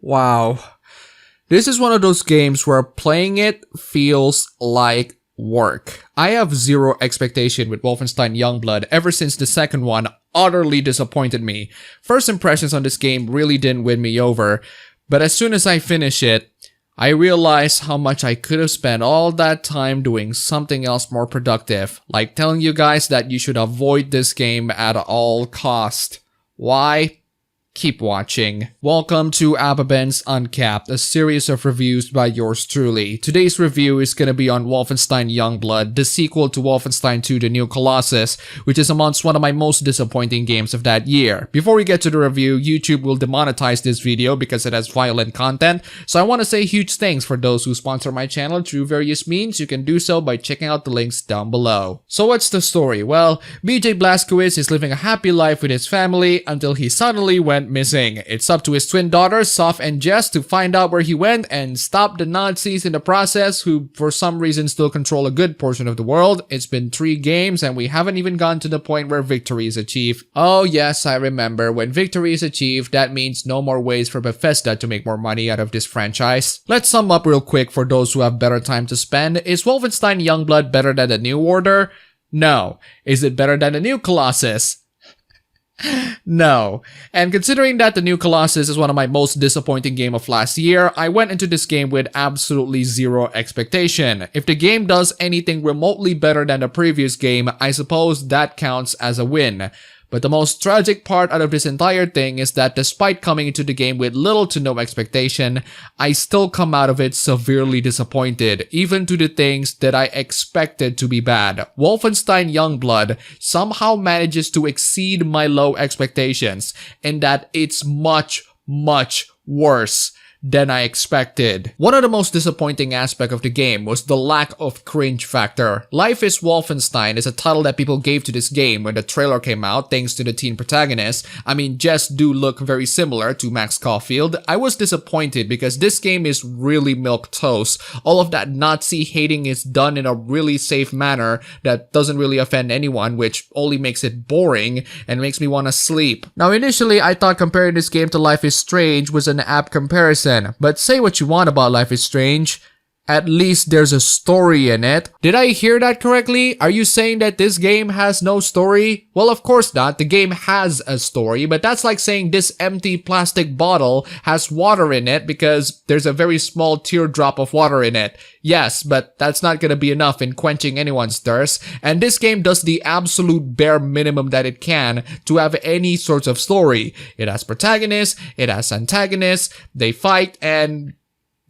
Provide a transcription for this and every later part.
Wow. This is one of those games where playing it feels like work. I have zero expectation with Wolfenstein Youngblood ever since the second one utterly disappointed me. First impressions on this game really didn't win me over, but as soon as I finish it, I realized how much I could have spent all that time doing something else more productive, like telling you guys that you should avoid this game at all cost. Why? Keep watching. Welcome to appabendyt's Uncapped, a series of reviews by yours truly. Today's review is gonna be on Wolfenstein Youngblood, the sequel to Wolfenstein 2: The New Colossus, which is amongst one of my most disappointing games of that year. Before we get to the review, YouTube will demonetize this video because it has violent content, so I want to say huge thanks for those who sponsor my channel through various means. You can do so by checking out the links down below. So what's the story? Well, BJ Blazkowicz is living a happy life with his family until he suddenly went missing. It's up to his twin daughters, Soph and Jess, to find out where he went and stop the Nazis in the process, who for some reason still control a good portion of the world. It's been 3 games and we haven't even gotten to the point where victory is achieved. Oh yes, I remember. When victory is achieved, that means no more ways for Bethesda to make more money out of this franchise. Let's sum up real quick for those who have better time to spend. Is Wolfenstein Youngblood better than the New Order? No. Is it better than the New Colossus? No. And considering that the New Colossus is one of my most disappointing game of last year, I went into this game with absolutely zero expectation. If the game does anything remotely better than the previous game, I suppose that counts as a win. But the most tragic part out of this entire thing is that despite coming into the game with little to no expectation, I still come out of it severely disappointed, even to the things that I expected to be bad. Wolfenstein Youngblood somehow manages to exceed my low expectations, in that it's much worse than I expected. One of the most disappointing aspects of the game was the lack of cringe factor. Life is Wolfenstein is a title that people gave to this game when the trailer came out thanks to the teen protagonist. I mean, Jess do look very similar to Max Caulfield. I was disappointed because this game is really milquetoast. All of that Nazi hating is done in a really safe manner that doesn't really offend anyone, which only makes it boring and makes me want to sleep. Now initially I thought comparing this game to Life is Strange was an apt comparison. But say what you want about Life is Strange, at least there's a story in it. Did I hear that correctly? Are you saying that this game has no story? Well, of course not. The game has a story, but that's like saying this empty plastic bottle has water in it because there's a very small teardrop of water in it. Yes, but that's not gonna be enough in quenching anyone's thirst, and this game does the absolute bare minimum that it can to have any sorts of story. It has protagonists, it has antagonists, they fight, and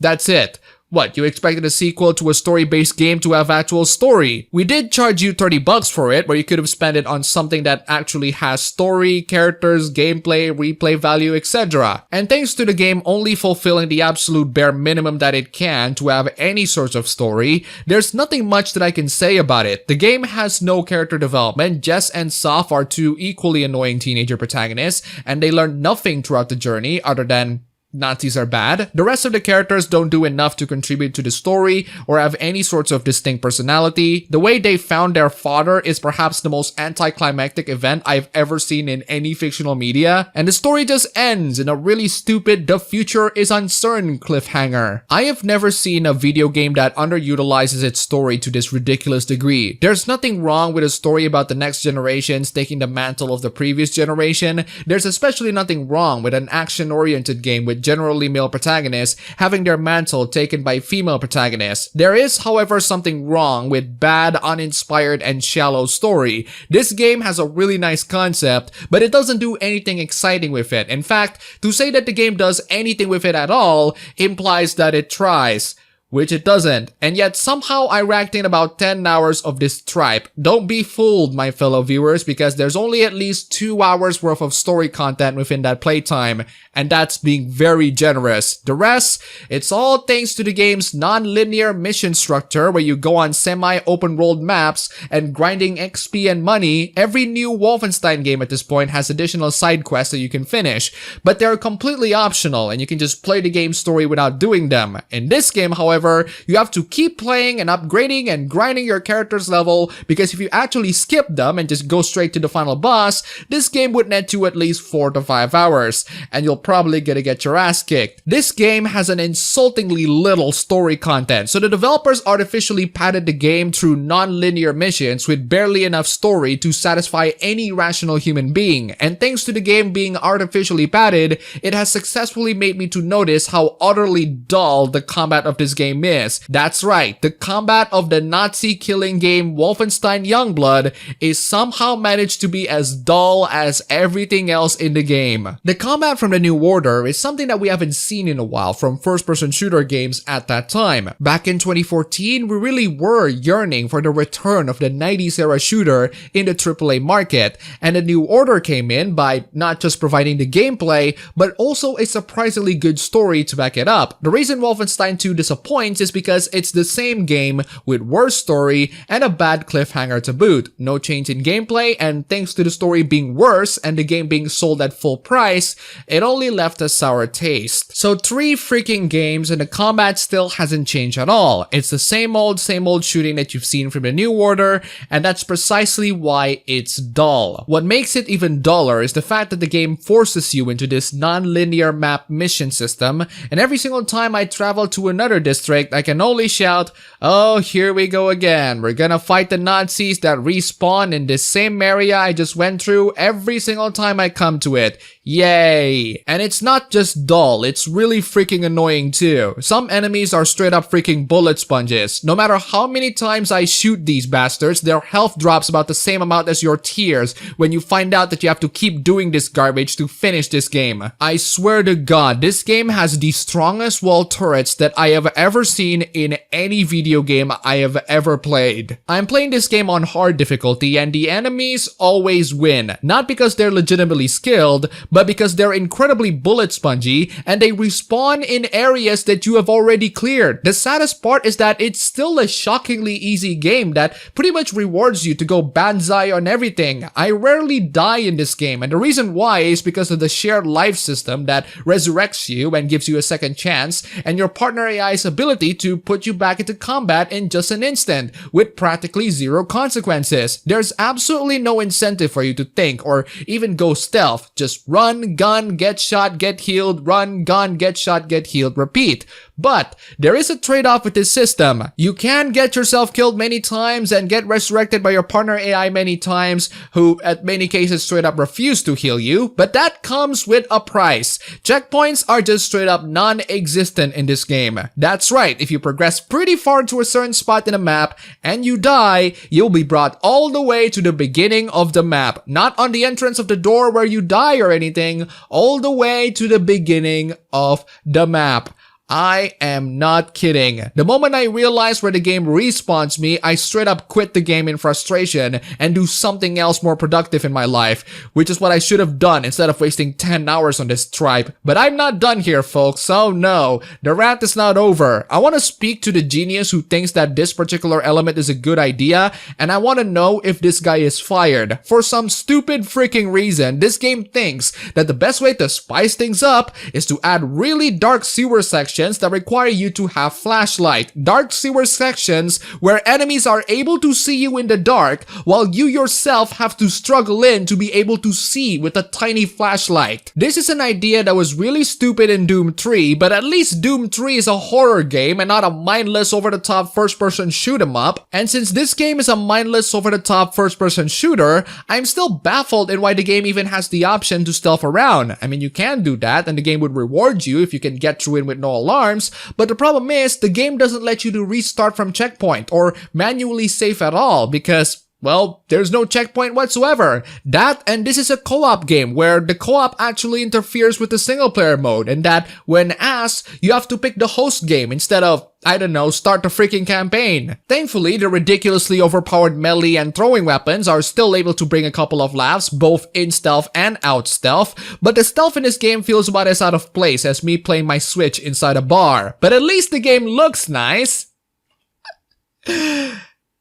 that's it. What, you expected a sequel to a story-based game to have actual story? We did charge you $30 for it, where you could have spent it on something that actually has story, characters, gameplay, replay value, etc. And thanks to the game only fulfilling the absolute bare minimum that it can to have any sort of story, there's nothing much that I can say about it. The game has no character development. Jess and Soph are 2 equally annoying teenager protagonists, and they learn nothing throughout the journey other than Nazis are bad. The rest of the characters don't do enough to contribute to the story or have any sorts of distinct personality. The way they found their father is perhaps the most anticlimactic event I've ever seen in any fictional media, and the story just ends in a really stupid "the future is uncertain" cliffhanger. I have never seen a video game that underutilizes its story to this ridiculous degree. There's nothing wrong with a story about the next generations taking the mantle of the previous generation. There's especially nothing wrong with an action-oriented game with generally male protagonists having their mantle taken by female protagonists. There is, however, something wrong with bad, uninspired, and shallow story. This game has a really nice concept, but it doesn't do anything exciting with it. In fact, to say that the game does anything with it at all implies that it tries, which it doesn't, and yet somehow I racked in about 10 hours of this tripe. Don't be fooled, my fellow viewers, because there's only at least 2 hours worth of story content within that playtime, and that's being very generous. The rest, it's all thanks to the game's non-linear mission structure where you go on semi-open world maps and grinding XP and money. Every new Wolfenstein game at this point has additional side quests that you can finish, but they're completely optional and you can just play the game's story without doing them. In this game, however, However, you have to keep playing and upgrading and grinding your character's level, because if you actually skip them and just go straight to the final boss, this game would net you at least 4 to 5 hours, and you'll probably gonna get your ass kicked. This game has an insultingly little story content, so the developers artificially padded the game through non-linear missions with barely enough story to satisfy any rational human being, and thanks to the game being artificially padded, it has successfully made me to notice how utterly dull the combat of this game is. That's right, the combat of the Nazi killing game Wolfenstein Youngblood is somehow managed to be as dull as everything else in the game. The combat from the New Order is something that we haven't seen in a while from first-person shooter games at that time. Back in 2014, we really were yearning for the return of the 90s era shooter in the AAA market, and the New Order came in by not just providing the gameplay, but also a surprisingly good story to back it up. The reason Wolfenstein 2 disappoints is because it's the same game with worse story and a bad cliffhanger to boot. No change in gameplay, and thanks to the story being worse and the game being sold at full price, it only left a sour taste. So 3 freaking games and the combat still hasn't changed at all. It's the same old shooting that you've seen from the New Order, and that's precisely why it's dull. What makes it even duller is the fact that the game forces you into this non-linear map mission system, and every single time I travel to another district, I can only shout, "Oh, here we go again. We're gonna fight the Nazis that respawn in this same area I just went through every single time I come to it. Yay!" And it's not just dull, it's really freaking annoying too. Some enemies are straight up freaking bullet sponges. No matter how many times I shoot these bastards, their health drops about the same amount as your tears when you find out that you have to keep doing this garbage to finish this game. I swear to God, this game has the strongest wall turrets that I have ever seen in any video game I have ever played. I'm playing this game on hard difficulty, and the enemies always win. Not because they're legitimately skilled, but because they're incredibly bullet spongy and they respawn in areas that you have already cleared. The saddest part is that it's still a shockingly easy game that pretty much rewards you to go banzai on everything. I rarely die in this game, and the reason why is because of the shared life system that resurrects you and gives you a second chance, and your partner AI's ability to put you back into combat in just an instant with practically zero consequences. There's absolutely no incentive for you to think or even go stealth. Just run, gun, get shot, get healed, run, gun, get shot, get healed, repeat. But there is a trade-off with this system. You can get yourself killed many times and get resurrected by your partner AI many times, who at many cases straight up refuse to heal you, but that comes with a price. Checkpoints are just straight up non-existent in this game. That's right, if you progress pretty far to a certain spot in a map and you die, you'll be brought all the way to the beginning of the map. Not on the entrance of the door where you die or anything, all the way to the beginning of the map. I am not kidding. The moment I realize where the game respawns me, I straight up quit the game in frustration and do something else more productive in my life, which is what I should have done instead of wasting 10 hours on this tripe. But I'm not done here, folks, so no, the rant is not over. I want to speak to the genius who thinks that this particular element is a good idea, and I want to know if this guy is fired. For some stupid freaking reason, this game thinks that the best way to spice things up is to add really dark sewer sections that require you to have flashlight. Dark sewer sections where enemies are able to see you in the dark while you yourself have to struggle in to be able to see with a tiny flashlight. This is an idea that was really stupid in Doom 3, but at least Doom 3 is a horror game and not a mindless over-the-top first-person shoot-em-up. And since this game is a mindless over-the-top first-person shooter, I'm still baffled in why the game even has the option to stealth around. I mean, you can do that and the game would reward you if you can get through it with no alarms, but the problem is the game doesn't let you to restart from checkpoint or manually save at all because, well, there's no checkpoint whatsoever. That, and this is a co-op game where the co-op actually interferes with the single player mode, and that when asked, you have to pick the host game instead of, I don't know, start the freaking campaign. Thankfully, the ridiculously overpowered melee and throwing weapons are still able to bring a couple of laughs, both in stealth and out stealth, but the stealth in this game feels about as out of place as me playing my Switch inside a bar. But at least the game looks nice.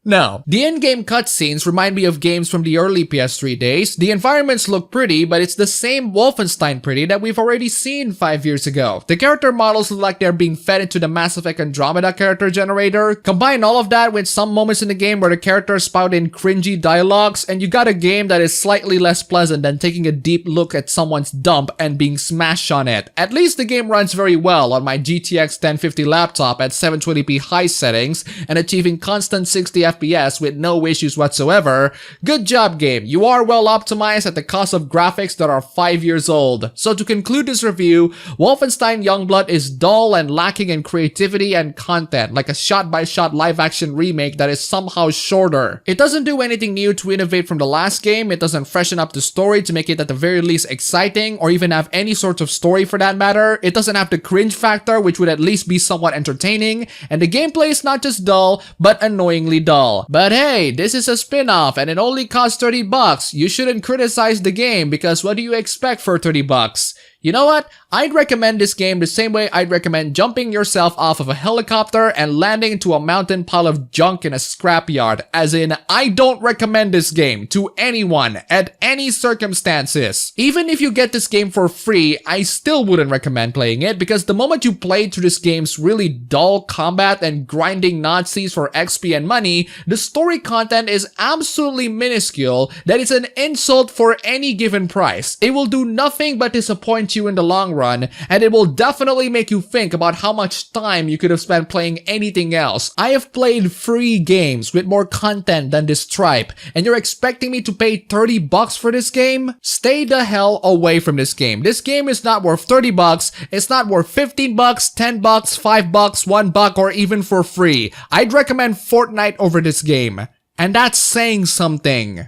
No. The in-game cutscenes remind me of games from the early PS3 days. The environments look pretty, but it's the same Wolfenstein pretty that we've already seen 5 years ago. The character models look like they're being fed into the Mass Effect Andromeda character generator. Combine all of that with some moments in the game where the characters spout in cringy dialogues, and you got a game that is slightly less pleasant than taking a deep look at someone's dump and being smashed on it. At least the game runs very well on my GTX 1050 laptop at 720p high settings and achieving constant 60 FPS with no issues whatsoever. Good job, game. You are well optimized at the cost of graphics that are 5 years old. So to conclude this review, Wolfenstein Youngblood is dull and lacking in creativity and content, like a shot-by-shot live-action remake that is somehow shorter. It doesn't do anything new to innovate from the last game. It doesn't freshen up the story to make it at the very least exciting, or even have any sort of story for that matter. It doesn't have the cringe factor, which would at least be somewhat entertaining, and the gameplay is not just dull, but annoyingly dull. But hey, this is a spin-off and it only costs $30. You shouldn't criticize the game because what do you expect for $30? You know what? I'd recommend this game the same way I'd recommend jumping yourself off of a helicopter and landing into a mountain pile of junk in a scrapyard. As in, I don't recommend this game to anyone at any circumstances. Even if you get this game for free, I still wouldn't recommend playing it because the moment you play through this game's really dull combat and grinding Nazis for XP and money, the story content is absolutely minuscule that is an insult for any given price. It will do nothing but disappoint you in the long run, and it will definitely make you think about how much time you could have spent playing anything else. I have played free games with more content than this tripe, and you're expecting me to pay $30 for this game? Stay the hell away from this game. This game is not worth $30, it's not worth $15, $10, $5, $1, or even for free. I'd recommend Fortnite over this game. And that's saying something.